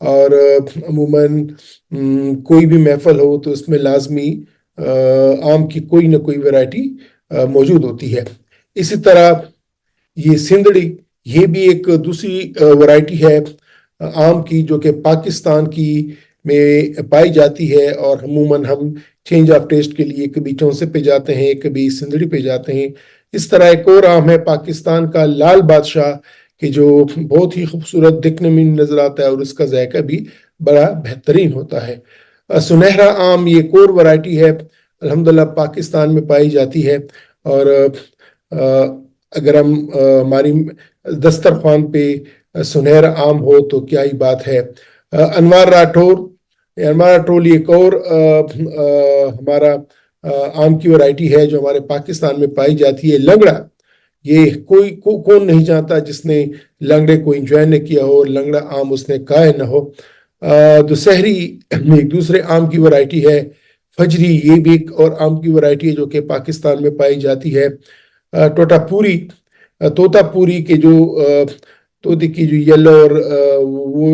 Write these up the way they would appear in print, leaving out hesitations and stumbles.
اور عموماً کوئی بھی محفل ہو تو اس میں لازمی آم کی کوئی نہ کوئی ویرائٹی موجود ہوتی ہے. اسی طرح یہ سندڑی، یہ بھی ایک دوسری ویرائٹی ہے آم کی جو کہ پاکستان کی میں پائی جاتی ہے، اور عموماً ہم چینج آف ٹیسٹ کے لیے کبھی چونسے پہ جاتے ہیں، کبھی سندڑی پہ جاتے ہیں. اس طرح ایک اور آم ہے پاکستان کا لال بادشاہ، کہ جو بہت ہی خوبصورت دکھنے میں نظر آتا ہے اور اس کا ذائقہ بھی بڑا بہترین ہوتا ہے. سنہرا آم یہ ایک اور ویرائٹی ہے، الحمدللہ پاکستان میں پائی جاتی ہے. اور اگر ہم ہماری دسترخوان پہ سنہرا آم ہو تو کیا ہی بات ہے. انوار راٹھور ایک اور ہمارا آم کی ویرائٹی ہے جو ہمارے پاکستان میں پائی جاتی ہے. لنگڑا، یہ کون نہیں جانتا جس نے لنگڑے کو انجوائے نہ کیا ہو، لنگڑا آم اس نے کھایا نہ ہو. دسہری ایک دوسرے آم کی ویرائٹی ہے. فجری یہ بھی ایک اور آم کی ویرائٹی ہے جو کہ پاکستان میں پائی جاتی ہے. توتا پوری کے جو طوطے کی جو یلو اور وہ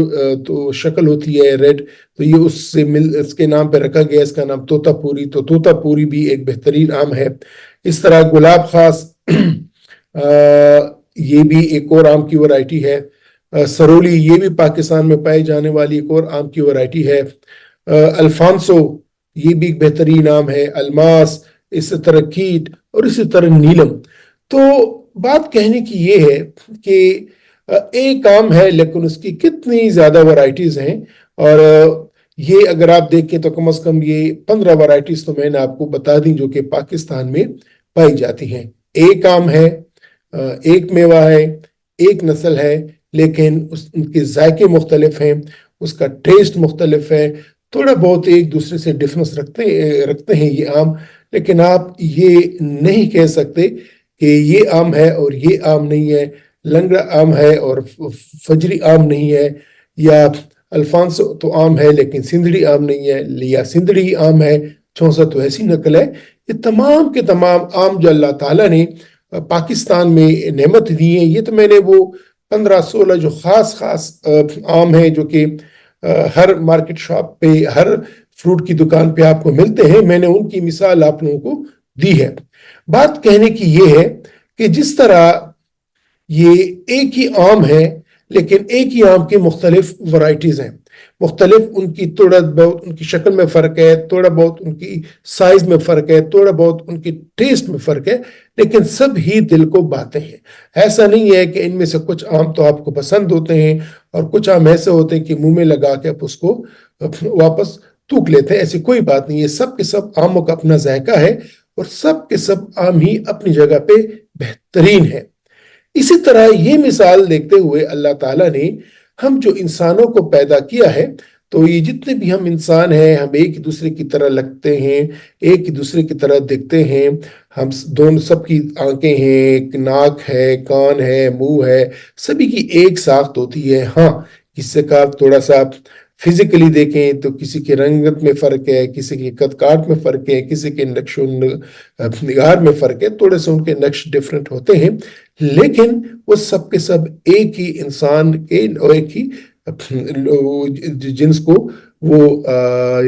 تو شکل ہوتی ہے ریڈ، تو یہ اس کے نام پہ رکھا گیا، اس کا نام توتا پوری. تو توتا پوری بھی ایک بہترین آم ہے. اس طرح گلاب خاص یہ بھی ایک اور آم کی ویرائٹی ہے. سرولی یہ بھی پاکستان میں پائے جانے والی ایک اور آم کی ویرائٹی ہے. الفانسو یہ بھی ایک بہترین آم ہے. الماس، اسی طرح کیٹ اور اسی طرح نیلم. تو بات کہنے کی یہ ہے کہ ایک آم ہے لیکن اس کی کتنی زیادہ ورائٹیز ہیں، اور یہ اگر آپ دیکھیں تو کم از کم یہ 15 ورائٹیز تو میں نے آپ کو بتا دی جو کہ پاکستان میں پائی جاتی ہیں. ایک آم ہے، ایک میوہ ہے، ایک نسل ہے، لیکن ان کے ذائقے مختلف ہیں، اس کا ٹیسٹ مختلف ہے، تھوڑا بہت ایک دوسرے سے ڈفرنس رکھتے ہیں یہ آم. لیکن آپ یہ نہیں کہہ سکتے کہ یہ آم ہے اور یہ آم نہیں ہے، لنگڑا آم ہے اور فجری آم نہیں ہے، یا الفانسو تو آم ہے لیکن سندڑی آم نہیں ہے، یا سندڑی آم ہے چونسا تو ایسی نقل ہے. یہ تمام کے تمام آم جو اللہ تعالیٰ نے پاکستان میں نعمت دی ہیں، یہ تو میں نے وہ 15-16 جو خاص آم ہیں جو کہ ہر مارکیٹ شاپ پہ، ہر فروٹ کی دکان پہ آپ کو ملتے ہیں، میں نے ان کی مثال آپ لوگوں کو دی ہے. بات کہنے کی یہ ہے کہ جس طرح یہ ایک ہی آم ہے لیکن ایک ہی آم کے مختلف ورائٹیز ہیں، مختلف ان کی تھوڑا بہت ان کی شکل میں فرق ہے، تھوڑا بہت ان کی سائز میں فرق ہے، تھوڑا بہت ان کی ٹیسٹ میں فرق ہے، لیکن سب ہی دل کو بھاتے ہیں. ایسا نہیں ہے کہ ان میں سے کچھ آم تو آپ کو پسند ہوتے ہیں اور کچھ آم ایسے ہوتے ہیں کہ منہ میں لگا کے آپ اس کو واپس تھوک لیتے ہیں. ایسی کوئی بات نہیں ہے. سب کے سب آموں کا اپنا ذائقہ ہے اور سب کے سب آم ہی اپنی جگہ پہ بہترین ہے. اسی طرح یہ مثال دیکھتے ہوئے اللہ تعالیٰ نے ہم جو انسانوں کو پیدا کیا ہے، تو یہ جتنے بھی ہم انسان ہیں، ہم ایک ہی دوسرے کی طرح لگتے ہیں، ایک ہی دوسرے کی طرح دکھتے ہیں. ہم دونوں سب کی آنکھیں ہیں، ایک ناک ہے، کان ہے، منہ ہے، سبھی کی ایک ساخت ہوتی ہے. ہاں، کسی کا تھوڑا سا فزیکلی دیکھیں تو کسی کے رنگت میں فرق ہے، کسی کے قد کاٹ میں فرق ہے، کسی کے نقش و نگار میں فرق ہے، تھوڑے سے ان کے نقش ڈفرنٹ ہوتے ہیں، لیکن وہ سب کے سب ایک ہی انسان کے اور ایک ہی جنس کو وہ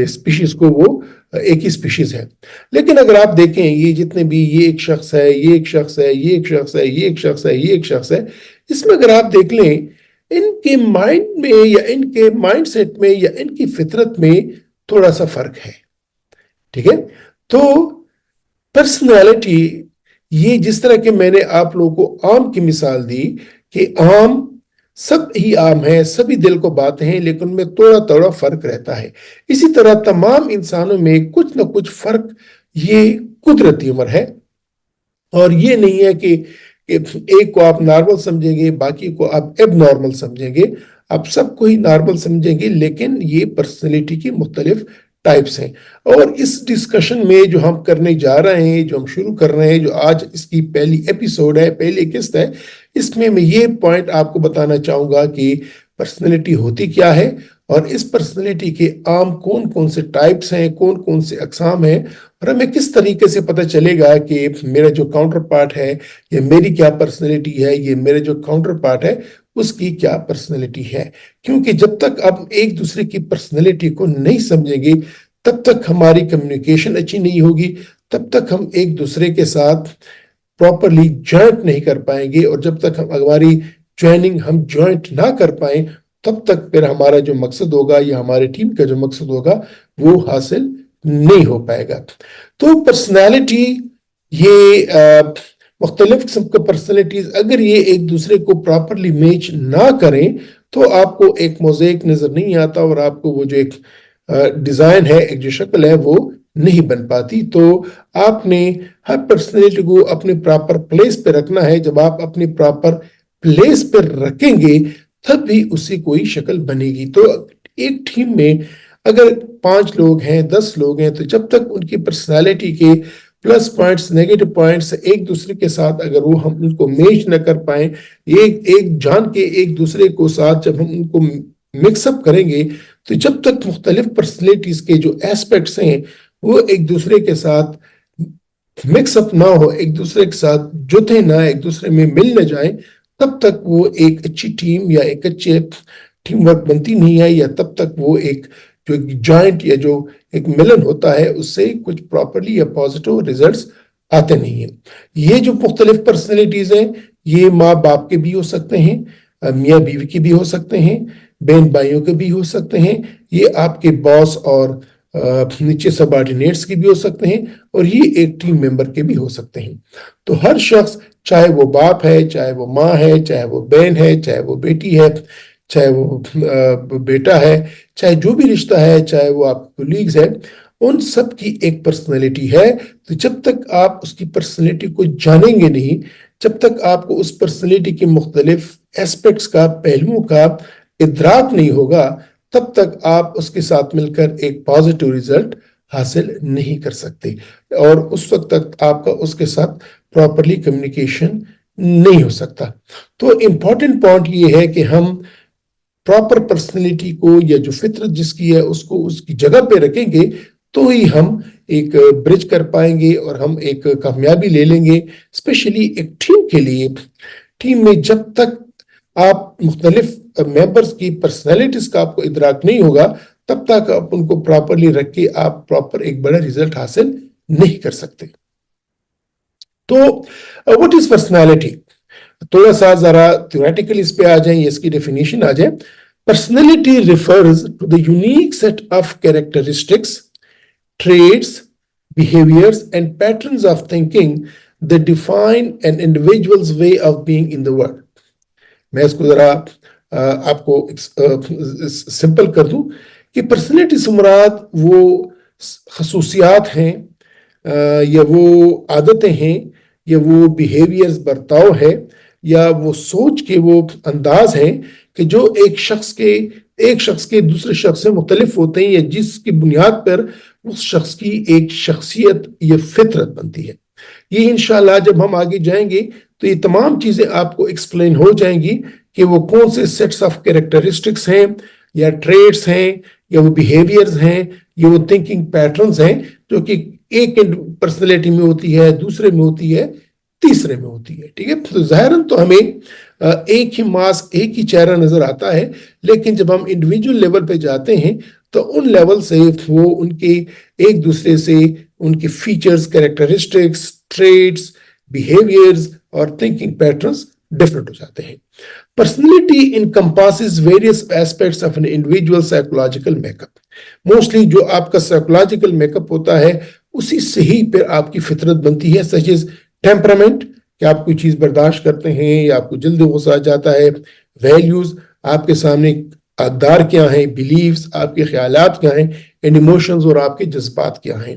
اسپیشیز کو وہ ایک ہی اسپیشیز ہے. لیکن اگر آپ دیکھیں یہ جتنے بھی یہ ایک شخص ہے، یہ ایک شخص ہے، یہ ایک شخص ہے، یہ ایک شخص ہے، یہ ایک شخص ہے، اس میں اگر آپ دیکھ لیں ان کے مائنڈ میں یا ان کے مائنڈ سیٹ میں یا ان کی فطرت میں تھوڑا سا فرق ہے. ٹھیک ہے؟ تو پرسنالٹی، یہ جس طرح کہ میں نے آپ لوگوں کو آم کی مثال دی کہ آم سب ہی عام ہیں، سبھی دل کو بات ہیں، لیکن ان میں تھوڑا تھوڑا فرق رہتا ہے. اسی طرح تمام انسانوں میں کچھ نہ کچھ فرق یہ قدرتی امر ہے، اور یہ نہیں ہے کہ ایک کو آپ نارمل سمجھیں گے، باقی کو آپ ایب نارمل سمجھیں گے. آپ سب کو ہی نارمل سمجھیں گے، لیکن یہ پرسنالٹی کی مختلف ٹائپس ہیں. اور اس ڈسکشن میں جو ہم کرنے جا رہے ہیں، جو ہم شروع کر رہے ہیں، جو آج اس کی پہلی ایپیسوڈ ہے، پہلی قسط ہے، اس میں یہ پوائنٹ آپ کو بتانا چاہوں گا کہ پرسنالٹی ہوتی کیا ہے، اور اس پرسنالٹی کے عام کون کون سے ٹائپس ہیں، کون کون سے اقسام ہیں، اور ہمیں کس طریقے سے پتہ چلے گا کہ میرا جو کاؤنٹر پارٹ ہے، یہ میری کیا پرسنالٹی ہے، یہ میرے جو کاؤنٹر پارٹ ہے اس کی کیا پرسنالٹی ہے. کیونکہ جب تک آپ ایک دوسرے کی پرسنالٹی کو نہیں سمجھیں گے تب تک ہماری کمیونیکیشن اچھی نہیں ہوگی, تب تک ہم ایک دوسرے کے ساتھ پراپرلی جوائنٹ نہیں کر پائیں گے, اور جب تک ہماری جوائننگ ہم جوائنٹ نہ کر پائیں تب تک پھر ہمارا جو مقصد ہوگا یا ہمارے ٹیم کا جو مقصد ہوگا وہ حاصل نہیں ہو پائے گا. تو پرسنالٹی یہ مختلف قسم کے پرسنالٹیز اگر یہ ایک دوسرے کو پراپرلی میچ نہ کریں تو آپ کو ایک موزیک نظر نہیں آتا, اور آپ کو وہ جو ایک ڈیزائن ہے, ایک جو شکل ہے, وہ نہیں بن پاتی. تو آپ نے ہر پرسنالٹی کو اپنے پراپر پلیس پہ رکھنا ہے. جب آپ اپنی پراپر پلیس پہ رکھیں گے تب بھی اس سے کوئی شکل بنے گی. تو ایک ٹیم میں اگر 5 لوگ ہیں, 10 لوگ ہیں, تو جب تک ان کی پرسنالٹی کے پلس پوائنٹس, نیگیٹو پوائنٹس ایک دوسرے کے ساتھ اگر وہ ہم ان کو میچ نہ کر پائیں, ایک جان کے ایک دوسرے کو ساتھ جب ہم ان کو مکس اپ کریں گے, تو جب تک مختلف پرسنالٹیز کے جو ایسپیکٹس ہیں وہ ایک دوسرے کے ساتھ مکس اپ نہ ہو, ایک دوسرے کے ساتھ جتے نہ, ایک دوسرے میں مل نہ جائیں, تب تک وہ ایک اچھی ٹیم یا ایک اچھے ٹیم ورک بنتی نہیں ہے, یا تب تک وہ ایک جو جوائنٹ یا جو ایک ملن ہوتا ہے اس سے کچھ پراپرلی یا پازیٹیو ریزلٹس آتے نہیں ہیں. یہ جو مختلف پرسنالٹیز ہیں یہ ماں باپ کے بھی ہو سکتے ہیں, میاں بیوی کے بھی ہو سکتے ہیں, بہن بھائیوں کے بھی ہو سکتے ہیں, یہ آپ کے باس اور نیچے سبارڈینیٹس کے بھی ہو سکتے ہیں, اور یہ ایک ٹیم ممبر کے بھی ہو سکتے ہیں. تو ہر شخص, چاہے وہ باپ ہے, چاہے وہ ماں ہے, چاہے وہ بہن ہے, چاہے وہ بیٹی ہے, چاہے وہ بیٹا ہے, چاہے جو بھی رشتہ ہے, چاہے وہ آپ کے کولیگز ہے, ان سب کی ایک پرسنالٹی ہے. تو جب تک آپ اس کی پرسنالٹی کو جانیں گے نہیں, جب تک آپ کو اس پرسنالٹی کے مختلف ایسپیکٹس کا, پہلوؤں کا ادراک نہیں ہوگا, تب تک آپ اس کے ساتھ مل کر ایک پازیٹیو ریزلٹ حاصل نہیں کر سکتے, اور اس وقت تک آپ کا اس کے ساتھ پراپرلی کمیونیکیشن نہیں ہو سکتا. تو امپورٹنٹ پوائنٹ یہ ہے کہ ہم پراپر پرسنالٹی کو, یا جو فطرت جس کی ہے, اس کو اس کی جگہ پہ رکھیں گے تو ہی ہم ایک برج کر پائیں گے اور ہم ایک کامیابی لے لیں گے. اسپیشلی ایک ٹیم کے لیے, ٹیم میں جب تک آپ مختلف ممبرز کی پرسنالٹیز کا آپ کو ادراک نہیں ہوگا تب تک آپ ان کو پراپرلی رکھ کے آپ پراپر ایک بڑا ریزلٹ حاصل نہیں کر سکتے. تو what is personality؟ تھوڑا سا ذرا تھیوریٹیکل اس پہ آ جائیں, اس کی ڈیفینیشن آ جائیں. Personality refers to the unique set of characteristics, traits, behaviors and patterns of thinking that define an individual's way of being in the world. میں اس کو ذرا آپ کو سمپل کر دوں کہ پرسنالٹی سے مراد وہ خصوصیات ہیں, یا وہ عادتیں ہیں, یا وہ بیہیویئرز, برتاؤ ہے, یا وہ سوچ کے وہ انداز ہیں کہ جو ایک شخص کے دوسرے شخص سے مختلف ہوتے ہیں, یا جس کی بنیاد پر اس شخص کی ایک شخصیت یا فطرت بنتی ہے. یہ انشاءاللہ جب ہم آگے جائیں گے تو یہ تمام چیزیں آپ کو ایکسپلین ہو جائیں گی کہ وہ کون سے سیٹس آف کیریکٹرسٹکس ہیں, یا ٹریٹس ہیں, یا وہ بیہیویئرز ہیں, یا وہ تھنکنگ پیٹرنز ہیں جو کہ ایک پرسنالٹی میں ہوتی ہے, دوسرے میں ہوتی ہے, تیسرے میں ہوتی ہے. ٹھیک ہے, تو ظاہراً تو ہمیں ایک ہی ماسک, ایک ہی چہرہ نظر آتا ہے, لیکن جب ہم انڈیویجول لیول پہ جاتے ہیں تو ان لیول سے وہ ان کے ایک دوسرے سے ان کے فیچرز, کیریکٹرسٹکس, ٹریٹس, بیہیویئرز اور تھنکنگ پیٹرنز ڈفرنٹ ہو جاتے ہیں. Personality encompasses various aspects of an individual psychological makeup. Mostly جو آپ کا سائیکولوجیکل میک اپ ہوتا ہے اسی سے ہی پھر آپ کی فطرت بنتی ہے, سچ از ٹیمپرامنٹ, کہ آپ کوئی چیز برداشت کرتے ہیں یا آپ کو جلدی غصہ آ جاتا ہے, ویلیوز, آپ کے سامنے اقدار کیا ہیں, بلیفز, آپ کے خیالات کیا ہیں, اینڈ ایموشنز, اور آپ کے جذبات کیا ہیں,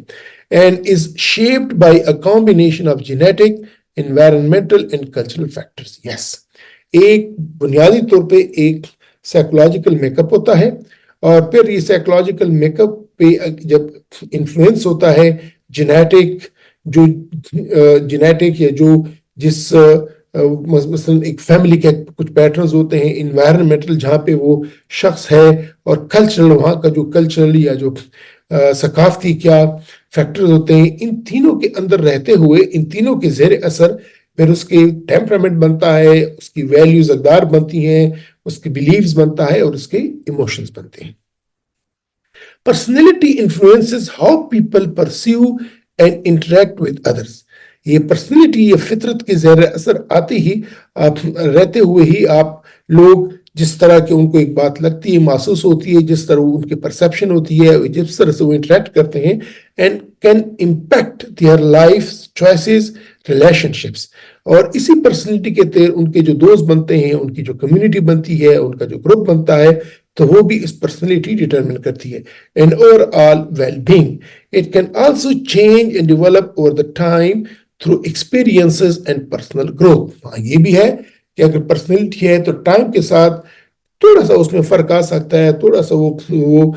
and is shaped by a combination of genetic, environmental and cultural factors. Yes, ایک بنیادی طور پہ ایک سائیکولوجیکل میک اپ ہوتا ہے, اور پھر یہ سائیکولوجیکل میک اپ پہ جب انفلوئنس ہوتا ہے جینیٹک, یا جو جس مثلا ایک فیملی کے کچھ پیٹرنز ہوتے ہیں, انوائرمنٹل جہاں پہ وہ شخص ہے, اور کلچرل وہاں کا جو کلچرل یا جو ثقافتی کیا فیکٹرز ہوتے ہیں, ان تینوں کے اندر رہتے ہوئے, ان تینوں کے زیر اثر پھر اس کے ٹیمپرامنٹ بنتا ہے، اس کی ویلیوز اقدار بنتی ہیں، اس کے بلیفز بنتا ہے اور اس کے ایموشنز بنتے ہیں۔ Personality influences how people perceive and interact with others. یہ پرسنالٹی، یہ فطرت کے زیر اثر آتے ہی، آپ رہتے ہوئے ہی، آپ لوگ جس طرح کہ ان کو ایک بات لگتی ہے، محسوس ہوتی ہے، جس طرح ان کی پرسیپشن ہوتی ہے، جس طرح سے وہ انٹریکٹ کرتے ہیں، and can impact their life choices, relationships. اور اسی پرسنالٹی کے تحت ان کے جو دوست بنتے ہیں، ان کی جو کمیونٹی بنتی ہے، ان کا جو گروپ بنتا ہے، تو وہ بھی اس پرسنالٹی ڈیٹرمن کرتی ہے۔ And overall well being, it can also change and develop over the time through experiences and personal growth. ہاں، یہ بھی ہے کہ اگر پرسنالٹی ہے تو ٹائم کے ساتھ تھوڑا سا اس میں فرق آ سکتا ہے، تھوڑا سا وہ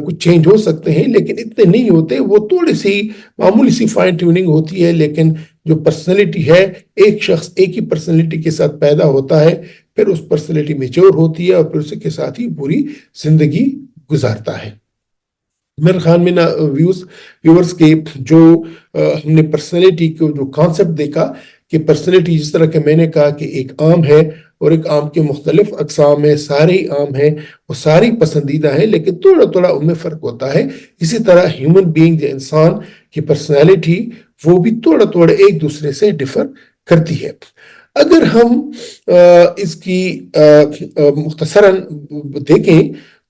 کچھ چینج ہو سکتے ہیں، لیکن اتنے نہیں ہوتے، وہ تھوڑی سی معمولی سی فائن ٹیوننگ ہوتی ہے۔ لیکن جو پرسنالٹی ہے، ایک شخص ایک ہی پرسنالٹی کے ساتھ پیدا ہوتا ہے، پھر اس پرسنالٹی میچور ہوتی ہے اور پھر اس کے ساتھ ہی پوری زندگی گزارتا ہے۔ میرے خیال میں نا ویورز کے جو ہم نے پرسنالٹی کو جو کانسیپٹ دیکھا کہ پرسنالٹی جس طرح کہ میں نے کہا کہ ایک عام ہے اور ایک عام کے مختلف اقسام ہیں، سارے عام ہیں، وہ ساری پسندیدہ ہیں، لیکن تھوڑا تھوڑا ان میں فرق ہوتا ہے۔ اسی طرح ہیومن بینگ، جو انسان کی پرسنالٹی، وہ بھی تھوڑا تھوڑا ایک دوسرے سے ڈفر کرتی ہے۔ اگر ہم اس کی مختصراً دیکھیں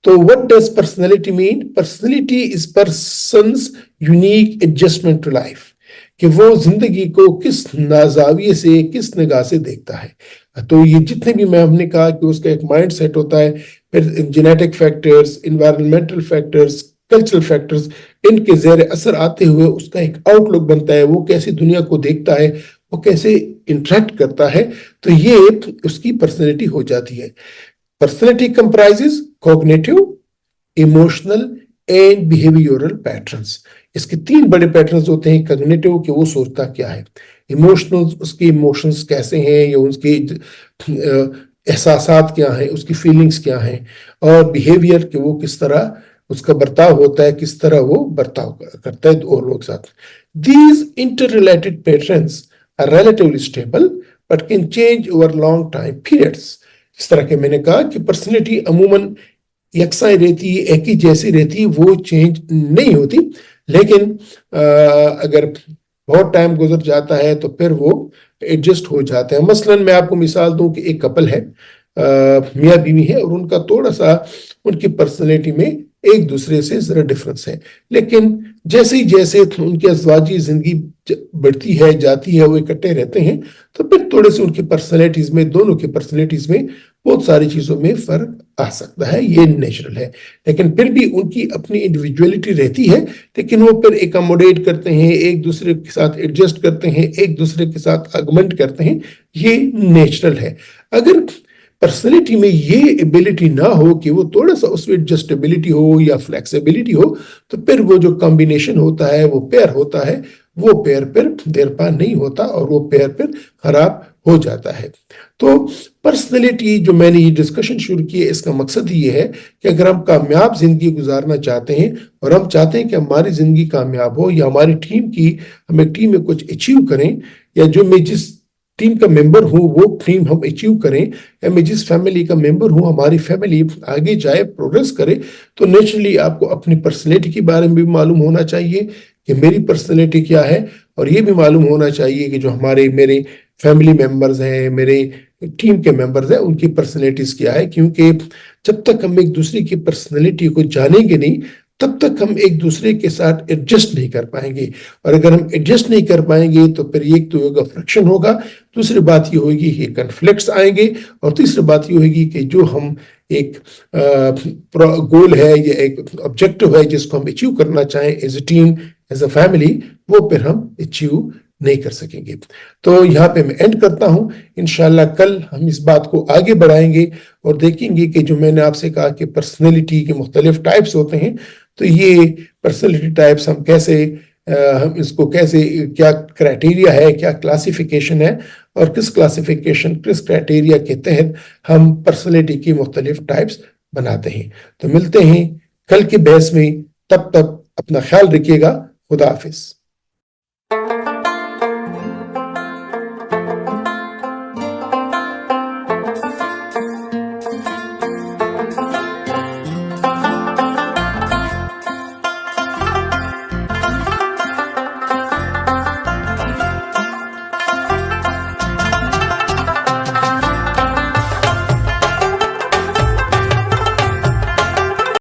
تو what does personality mean؟ Personality is person's unique adjustment to life، کہ وہ زندگی کو کس زاویے سے، کس نگاہ سے دیکھتا ہے۔ تو یہ جتنے بھی میں ہم نے کہا کہ اس کا ایک مائنڈ سیٹ ہوتا ہے، پھر genetic factors, environmental factors, cultural factors, ان کے زیر اثر آتے ہوئے اس کا ایک آؤٹ لک بنتا ہے، وہ کیسے دنیا کو دیکھتا ہے، وہ کیسے انٹریکٹ کرتا ہے، تو یہ اس کی پرسنالٹی ہو جاتی ہے۔ Personality comprises cognitive, emotional and behavioral patterns۔ اس کے 3 بڑے پیٹرنز ہوتے ہیں۔ cognitive کہ وہ سوچتا کیا ہے، emotional اس کے emotions کیسے ہیں یا اس کے احساسات کیا ہیں، اس کی feelings کیا ہیں، اور behavior کہ وہ کس طرح اس کا برتاؤ ہوتا ہے، کس طرح وہ برتاؤ کرتا ہے اور لوگ ساتھ۔ These interrelated patterns are relatively stable but can change over long time periods۔ اس طرح کہ میں نے کہا کہ پرسنالٹی عموماً یکساں رہتی ہے، ایک ہی جیسی رہتی ہے، وہ چینج نہیں ہوتی، لیکن اگر بہت ٹائم گزر جاتا ہے تو پھر وہ ایڈجسٹ ہو جاتے ہیں۔ مثلاً میں آپ کو مثال دوں کہ ایک کپل ہے، میاں بیوی ہے، اور ان کا تھوڑا سا ان کی پرسنالٹی میں ایک دوسرے سے ذرا ڈفرنس ہے، لیکن جیسے ہی جیسے ان کی ازواجی زندگی بڑھتی ہے جاتی ہے، وہ اکٹھے رہتے ہیں، تو پھر تھوڑے سے ان کی پرسنالٹیز میں، دونوں کی پرسنالٹیز میں بہت ساری چیزوں میں فرق آ سکتا ہے، یہ نیچرل ہے، لیکن پھر بھی ان کی اپنی انڈیویجویلٹی رہتی ہے، لیکن وہ پھر ایکاموڈیٹ کرتے ہیں، ایک دوسرے کے ساتھ ایڈجسٹ کرتے ہیں، ایک دوسرے کے ساتھ آگمنٹ کرتے ہیں، یہ نیچرل ہے۔ اگر پرسنالٹی میں یہ ایبیلٹی نہ ہو کہ وہ تھوڑا سا اس میں ایڈجسٹیبلٹی ہو یا فلیکسیبلٹی ہو، تو پھر وہ جو کمبینیشن ہوتا ہے، وہ پیئر ہوتا ہے، وہ پیئر پھر دیر پا نہیں ہوتا اور وہ پیئر پھر خراب ہو جاتا ہے۔ تو پرسنالٹی جو میں نے یہ ڈسکشن شروع کی ہے، اس کا مقصد یہ ہے کہ اگر ہم کامیاب زندگی گزارنا چاہتے ہیں اور ہم چاہتے ہیں کہ ہماری زندگی کامیاب ہو، یا ہماری ہم ایک ٹیم میں کچھ اچیو کریں، یا جو میں جس ٹیم کا ممبر ہوں وہ ٹیم ہم اچیو کریں، یا میں جس فیملی کا ممبر ہوں ہماری فیملی آگے جائے، پروگریس کرے، تو نیچرلی آپ کو اپنی پرسنالٹی کے بارے میں بھی معلوم ہونا چاہیے کہ میری پرسنالٹی کیا ہے، اور یہ بھی معلوم ہونا چاہیے کہ جو میرے فیملی ممبرز ہیں، میرے ٹیم کے ممبرز ہیں، ان کی پرسنالٹیز کیا ہے، کیونکہ جب تک ہم ایک دوسرے کی پرسنالٹی کو جانیں گے نہیں، تب تک ہم ایک دوسرے کے ساتھ ایڈجسٹ نہیں کر پائیں گے، اور اگر ہم ایڈجسٹ نہیں کر پائیں گے تو پھر ایک تو ہوگا فرکشن ہوگا، دوسری بات یہ ہوگی کہ کنفلکٹس آئیں گے، اور تیسری بات یہ ہوگی کہ جو ہم ایک گول ہے یا ایک آبجیکٹو ہے جس کو ہم اچیو کرنا چاہیں as a team, as a family, وہ پھر ہم اچیو نہیں کر سکیں گے۔ تو یہاں پہ میں اینڈ کرتا ہوں۔ انشاءاللہ کل ہم اس بات کو آگے بڑھائیں گے اور دیکھیں گے کہ جو میں نے آپ سے کہا کہ پرسنالٹی کے مختلف ٹائپس ہوتے ہیں، تو یہ پرسنالٹی ٹائپس ہم کیسے، ہم اس کو کیسے، کیا کرائٹیریا ہے، کیا کلاسیفیکیشن ہے، اور کس کلاسیفیکیشن، کس کرائٹیریا کے تحت ہم پرسنالٹی کی مختلف ٹائپس بناتے ہیں۔ تو ملتے ہیں کل کے بحث میں، تب تک اپنا خیال رکھیے گا۔ خدا حافظ۔